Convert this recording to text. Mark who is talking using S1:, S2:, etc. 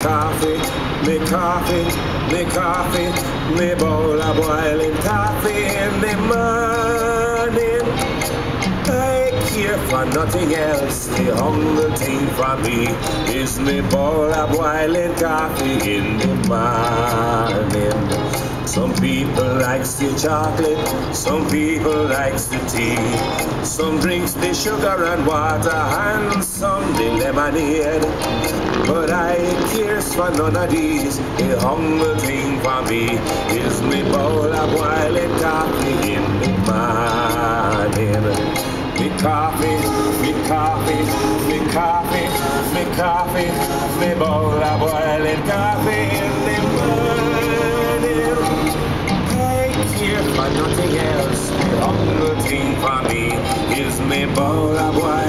S1: Coffee, me coffee, me coffee, me bowl of boiling coffee in the morning. I care for nothing else. The humble thing for me is me bowl of boiling coffee in the morning. Some people likes the chocolate, some people likes the tea, some drinks the sugar and water, and some the lemonade. But I cares for none of these. The humble thing for me is me bowl of boiling coffee in the morning. Me coffee, me coffee, me coffee, me coffee, me bowl of boiling coffee in the morning. I care for nothing else. The humble thing for me is me bowl of boiling